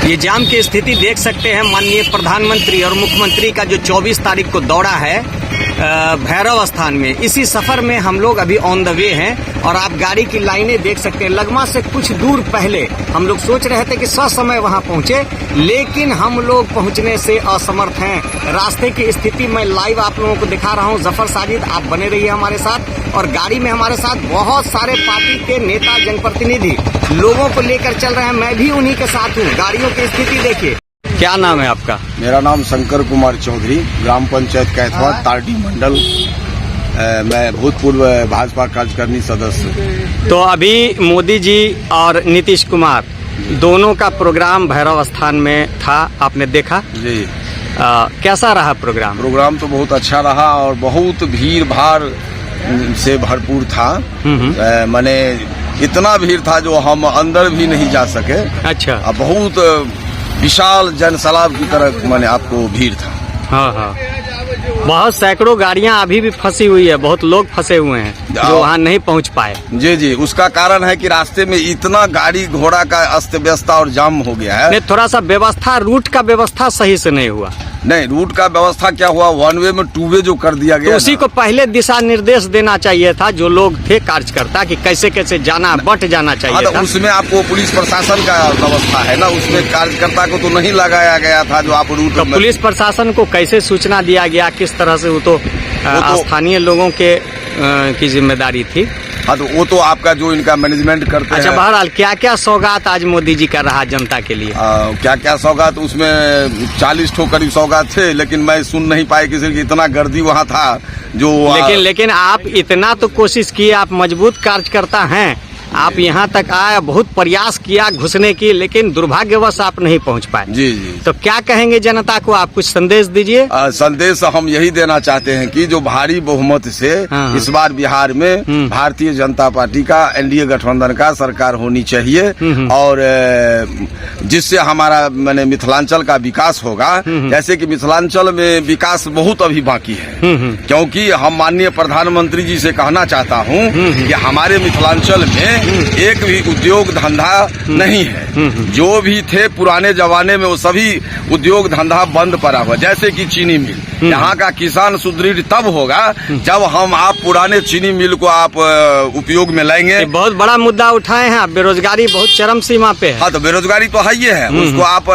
ये जाम की स्थिति देख सकते हैं। माननीय प्रधानमंत्री और मुख्यमंत्री का जो 24 तारीख को दौरा है भैरव स्थान में, इसी सफर में हम लोग अभी ऑन द वे हैं और आप गाड़ी की लाइनें देख सकते हैं। लगमा से कुछ दूर पहले हम लोग सोच रहे थे कि ससमय वहां पहुंचे, लेकिन हम लोग पहुंचने से असमर्थ हैं। रास्ते की स्थिति मैं लाइव आप लोगों को दिखा रहा हूं। जफर साजिद, आप बने रहिए हमारे साथ। और गाड़ी में हमारे साथ बहुत सारे पार्टी के नेता, जनप्रतिनिधि लोगों को लेकर चल रहे हैं। मैं भी उन्हीं के साथ हूँ। गाड़ियों की स्थिति देखिए। क्या नाम है आपका? मेरा नाम शंकर कुमार चौधरी, ग्राम पंचायत कैथवा, तारडी मंडल। मैं भूतपूर्व भाजपा कार्यकारिणी सदस्य। तो अभी मोदी जी और नीतीश कुमार दोनों का प्रोग्राम भैरव स्थान में था, आपने देखा जी। कैसा रहा प्रोग्राम? प्रोग्राम तो बहुत अच्छा रहा और बहुत भीड़ भाड़ से भरपूर था। माने इतना भीड़ था जो हम अंदर भी नहीं जा सके। अच्छा। बहुत विशाल जनसैलाब की तरह माने आपको भीड़ था। हाँ हाँ, बहुत सैकड़ों गाड़ियां अभी भी फंसी हुई है, बहुत लोग फंसे हुए हैं जो वहाँ नहीं पहुँच पाए। जी जी, उसका कारण है कि रास्ते में इतना गाड़ी घोड़ा का अस्त व्यस्त और जाम हो गया है। नहीं, थोड़ा सा व्यवस्था, रूट का व्यवस्था सही से नहीं हुआ। नहीं, रूट का व्यवस्था क्या हुआ, वन वे में टू वे जो कर दिया गया, तो उसी को पहले दिशा निर्देश देना चाहिए था जो लोग थे कार्यकर्ता, कि कैसे कैसे जाना, बट जाना चाहिए था। उसमें आपको पुलिस प्रशासन का व्यवस्था है ना, उसमें कार्यकर्ता को तो नहीं लगाया गया था जो आप रूट। तो पुलिस प्रशासन को कैसे सूचना दिया गया, किस तरह से? वो तो स्थानीय लोगों के की जिम्मेदारी थी। हाँ, तो वो तो आपका जो इनका मैनेजमेंट करते हैं। अच्छा, बहरहाल क्या क्या सौगात आज मोदी जी कर रहा जनता के लिए? क्या क्या सौगात, उसमें 40 ठो करीब सौगात थे, लेकिन मैं सुन नहीं पाए किसी की, इतना गर्दी वहाँ था जो। लेकिन आप इतना तो कोशिश किए, आप मजबूत कार्यकर्ता हैं, आप यहाँ तक आए, बहुत प्रयास किया घुसने की, लेकिन दुर्भाग्यवश आप नहीं पहुँच पाए। जी जी। तो क्या कहेंगे जनता को, आप कुछ संदेश दीजिए। संदेश हम यही देना चाहते हैं कि जो भारी बहुमत से इस बार बिहार में भारतीय जनता पार्टी का, एनडीए गठबंधन का सरकार होनी चाहिए और जिससे हमारा मैंने मिथिलांचल का विकास होगा। जैसे कि मिथिलांचल में विकास बहुत अभी बाकी है, क्योंकि हम माननीय प्रधानमंत्री जी से कहना चाहता हूँ कि हमारे मिथिलांचल में एक भी उद्योग धंधा नहीं है। जो भी थे पुराने जमाने में वो सभी उद्योग धंधा बंद पड़ा हुआ। जैसे कि चीनी मिल, यहाँ का किसान सुदृढ़ तब होगा जब हम आप पुराने चीनी मिल को आप उपयोग में लाएंगे। बहुत बड़ा मुद्दा उठाए हैं आप, बेरोजगारी बहुत चरम सीमा पे है। हाँ, तो बेरोजगारी तो है ही है, उसको आप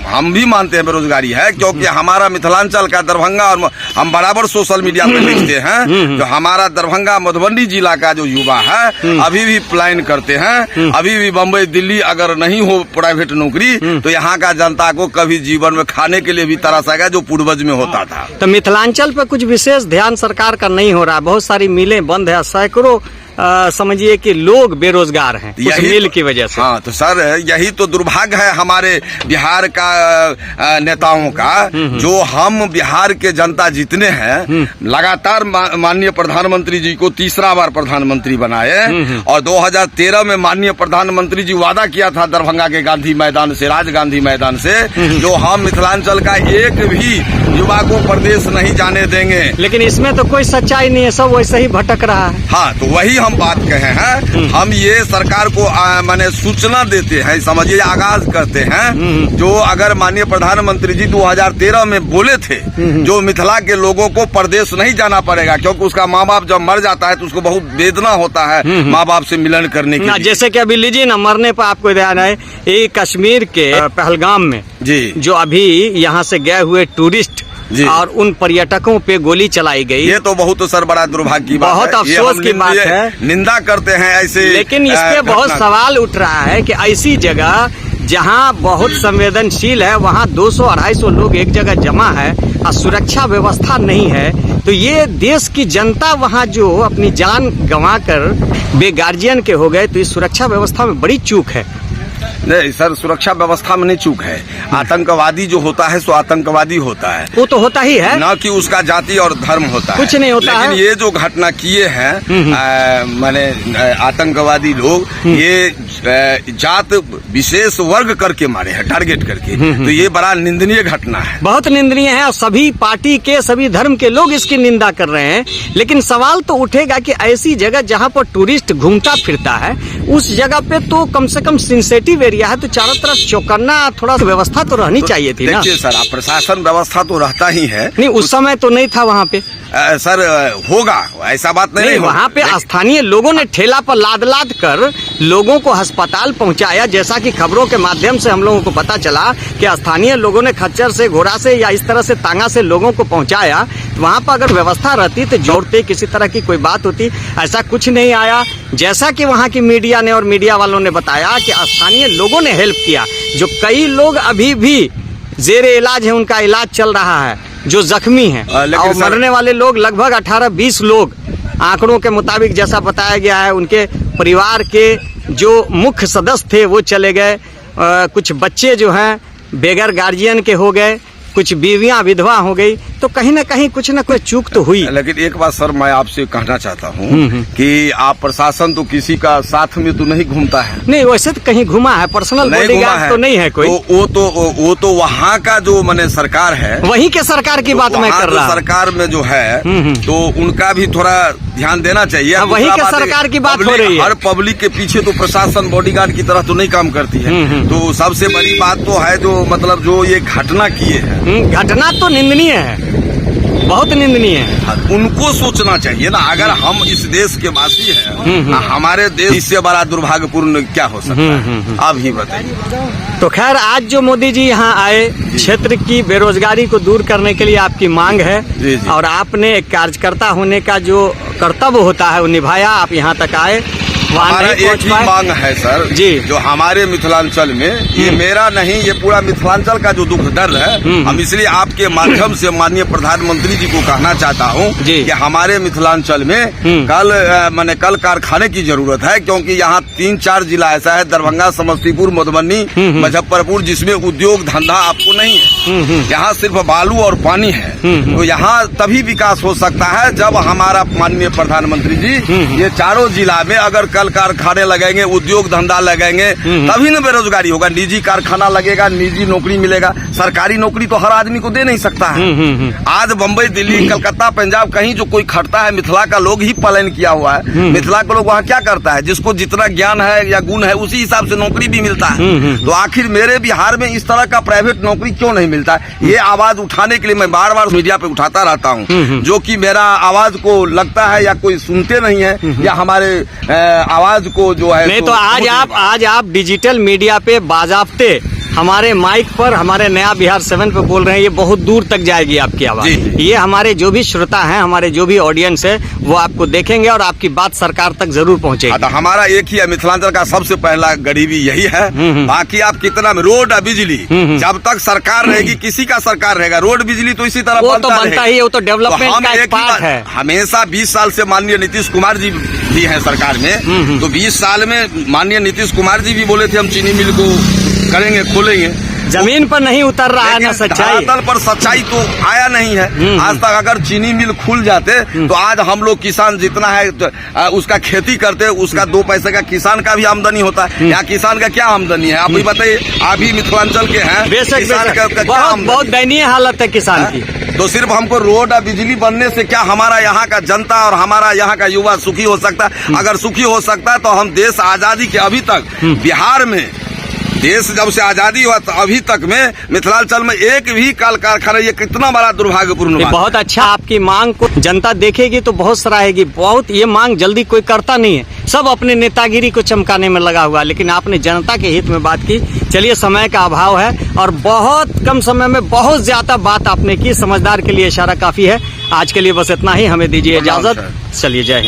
हम भी मानते हैं बेरोजगारी है, क्योंकि हमारा मिथिलांचल का दरभंगा, और हम बराबर सोशल मीडिया पे लिखते हैं, जो हमारा दरभंगा मधुबनी जिला का जो युवा है अभी भी प्लान करते हैं, अभी भी बम्बई दिल्ली अगर नहीं हो प्राइवेट नौकरी तो यहाँ का जनता को कभी जीवन में खाने के लिए भी तरस आएगा जो पूर्वज में होता था। तो मिथिलांचल पे कुछ विशेष ध्यान सरकार का नहीं हो रहा है। बहुत सारी मिलें बंद है, सैकड़ों समझिए कि लोग बेरोजगार हैं उस मिल की वजह से। हाँ, तो सर यही तो दुर्भाग्य है हमारे बिहार का नेताओं का, जो हम बिहार के जनता जितने हैं लगातार माननीय प्रधानमंत्री जी को तीसरा बार प्रधानमंत्री बनाए और 2013 में माननीय प्रधानमंत्री जी वादा किया था दरभंगा के गांधी मैदान से, राज गांधी मैदान से, जो हम मिथिलांचल का एक भी युवा को प्रदेश नहीं जाने देंगे। लेकिन इसमें तो कोई सच्चाई नहीं है, सब वैसे ही भटक रहा है। हाँ, तो वही हम बात कहे हैं। हम ये सरकार को माने सूचना देते हैं, समझिए आगाज करते हैं, जो अगर माननीय प्रधानमंत्री जी 2013 में बोले थे जो मिथिला के लोगों को प्रदेश नहीं जाना पड़ेगा, क्योंकि उसका माँ बाप जब मर जाता है तो उसको बहुत वेदना होता है माँ बाप से मिलन करने की। जैसे कि अभी लीजिए ना, मरने पर आपको ध्यान है, ये कश्मीर के पहलगाम में जी, जो अभी यहाँ से गए हुए टूरिस्ट और उन पर्यटकों पे गोली चलाई गई, ये तो बहुत सर बड़ा दुर्भाग्य की बात है, बहुत अफसोस की बात है। निंदा करते हैं ऐसे, लेकिन इस पे बहुत सवाल उठ रहा है कि ऐसी जगह जहां बहुत संवेदनशील है, वहां 200-250 लोग एक जगह जमा है और सुरक्षा व्यवस्था नहीं है, तो ये देश की जनता वहां जो अपनी जान गंवाकर बेगार्जियन के हो गए, तो इस सुरक्षा व्यवस्था में बड़ी चूक है। नहीं सर, सुरक्षा व्यवस्था में नहीं चूक है। आतंकवादी जो होता है सो आतंकवादी होता है, वो तो होता ही है, न कि उसका जाति और धर्म होता है, कुछ नहीं होता है। लेकिन ये जो घटना किए हैं माने आतंकवादी लोग, ये जात विशेष वर्ग करके मारे हैं, टारगेट करके, तो ये बड़ा निंदनीय घटना है, बहुत निंदनीय है। और सभी पार्टी के, सभी धर्म के लोग इसकी निंदा कर रहे हैं। लेकिन सवाल तो उठेगा कि ऐसी जगह जहाँ पर टूरिस्ट घूमता फिरता है, उस जगह पे तो कम से कम सेंसिटिव एरिया है, तो चारों तरफ चौकन्ना थोड़ा सा व्यवस्था तो रहनी चाहिए थी ना। देखिए सर, प्रशासन व्यवस्था तो रहता ही है। नहीं, उस समय तो नहीं था वहाँ पे। सर होगा, ऐसा बात नहीं वहाँ पे स्थानीय लोगों ने ठेला पर लाद लाद कर लोगों को अस्पताल पहुँचाया, जैसा कि खबरों के माध्यम से हम लोगों को पता चला कि स्थानीय लोगों ने खच्चर से, घोड़ा से या इस तरह से तांगा से लोगों को पहुँचाया। तो वहाँ पर अगर व्यवस्था रहती तो जोड़ते, किसी तरह की कोई बात होती, ऐसा कुछ नहीं आया। जैसा कि वहाँ की मीडिया ने और मीडिया वालों ने बताया कि स्थानीय लोगों ने हेल्प किया, जो कई लोग अभी भी जेरे इलाज है, उनका इलाज चल रहा है, जो जख्मी हैं, और मरने वाले लोग लगभग 18-20 लोग आंकड़ों के मुताबिक जैसा बताया गया है। उनके परिवार के जो मुख्य सदस्य थे वो चले गए, कुछ बच्चे जो हैं बेगर गार्जियन के हो गए, कुछ बीवियां विधवा हो गई, तो कहीं ना कहीं कुछ ना कोई चूक तो हुई। लेकिन एक बात सर मैं आपसे कहना चाहता हूँ कि आप प्रशासन तो किसी का साथ में तो नहीं घूमता है। नहीं, वैसे तो कहीं घुमा है, पर्सनल बॉडीगार्ड तो नहीं है कोई। वो तो वहाँ का जो माने सरकार है, वहीं के सरकार की बात मैं कर रहा हूँ। सरकार में जो है तो उनका भी थोड़ा ध्यान देना चाहिए। वहीं के सरकार की बात हो रही है। हर पब्लिक के पीछे तो प्रशासन बॉडीगार्ड की तरह तो नहीं काम करती है। तो सबसे बड़ी बात तो है जो मतलब जो ये घटना किए हैं, घटना तो निंदनीय है, बहुत निंदनीय है। उनको सोचना चाहिए ना, अगर हम इस देश के वासी हैं, हमारे देश इससे बड़ा दुर्भाग्यपूर्ण क्या हो सकता है, आप ही बताइए। तो खैर, आज जो मोदी जी यहाँ आए, क्षेत्र की बेरोजगारी को दूर करने के लिए आपकी मांग है, और आपने एक कार्यकर्ता होने का जो कर्तव्य होता है वो निभाया, आप यहाँ तक आए। हमारा एक ही मांग है सर जी, जो हमारे मिथिलांचल में, ये मेरा नहीं, ये पूरा मिथिलांचल का जो दुख दर्द है, हम इसलिए आपके माध्यम से माननीय प्रधानमंत्री जी को कहना चाहता हूँ कि हमारे मिथिलांचल में कल कारखाने की जरूरत है, क्योंकि यहाँ 3-4 जिला ऐसा है, दरभंगा, समस्तीपुर, मधुबनी, मुजफ्फरपुर, जिसमें उद्योग धंधा आपको नहीं है। यहाँ सिर्फ बालू और पानी है। तो यहाँ तभी विकास हो सकता है जब हमारा माननीय प्रधानमंत्री जी ये चारों जिला में अगर कल कारखाने लगेंगे, उद्योग धंधा लगेंगे, तभी न बेरोजगारी होगा। निजी कारखाना लगेगा, निजी नौकरी मिलेगा। सरकारी नौकरी तो हर आदमी को दे नहीं सकता है। आज बम्बई, दिल्ली, कलकत्ता, पंजाब कहीं जो कोई खटता है, मिथिला का लोग ही पलायन किया हुआ है। मिथिला का लोग वहाँ क्या करता है, जिसको जितना ज्ञान है या गुण है उसी हिसाब से नौकरी भी मिलता है। तो आखिर मेरे बिहार में इस तरह का प्राइवेट नौकरी क्यों नहीं मिलता है? ये आवाज उठाने के लिए मैं बार बार मीडिया पे उठाता रहता हूँ, जो कि मेरा आवाज को लगता है या कोई सुनते नहीं है, या हमारे आवाज को जो है नहीं। तो आज आप डिजिटल मीडिया पे बाजाप्ते हमारे माइक पर हमारे नया बिहार 7 पे बोल रहे हैं, ये बहुत दूर तक जाएगी आपकी आवाज। ये हमारे जो भी श्रोता हैं, हमारे जो भी ऑडियंस है, वो आपको देखेंगे और आपकी बात सरकार तक जरूर पहुंचेगी। तो हमारा एक ही है, मिथिलांचल का सबसे पहला गरीबी यही है। बाकी आप कितना रोड और बिजली, जब तक सरकार रहेगी, किसी का सरकार रहेगा, रोड बिजली तो इसी तरह बनता ही है, वो तो डेवलपमेंट का एक पार्ट है। हमेशा 20 साल से माननीय नीतीश कुमार जी भी हैं सरकार में, तो 20 साल में माननीय नीतीश कुमार जी भी बोले थे हम चीनी मिल को करेंगे, खोलेंगे। जमीन पर नहीं उतर रहा है ना सच्चाई, धरातल पर सच्चाई तो आया नहीं है आज तक। अगर चीनी मिल खुल जाते तो आज हम लोग किसान जितना है उसका खेती करते, उसका 2 पैसे का किसान का भी आमदनी होता है। यहाँ किसान का क्या आमदनी है आप भी बताइए, आप भी मिथिलांचल के हैं। किसान का बहुत दयनीय हालत है किसान की। तो सिर्फ हमको रोड और बिजली बनने से क्या हमारा यहाँ का जनता और हमारा यहाँ का युवा सुखी हो सकता है? अगर सुखी हो सकता है तो हम देश आजादी के अभी तक बिहार में, देश जब से आजादी हुआ तो अभी तक में मिथिलांचल में एक भी कल कारखाना, ये कितना बड़ा दुर्भाग्यपूर्ण बात। बहुत अच्छा, आपकी मांग को जनता देखेगी तो बहुत सराहेगी। बहुत ये मांग जल्दी कोई करता नहीं है, सब अपने नेतागिरी को चमकाने में लगा हुआ, लेकिन आपने जनता के हित में बात की। चलिए, समय का अभाव है और बहुत कम समय में बहुत ज्यादा बात आपने की, समझदार के लिए इशारा काफी है। आज के लिए बस इतना ही, हमें दीजिए इजाजत। चलिए, जय हिंद।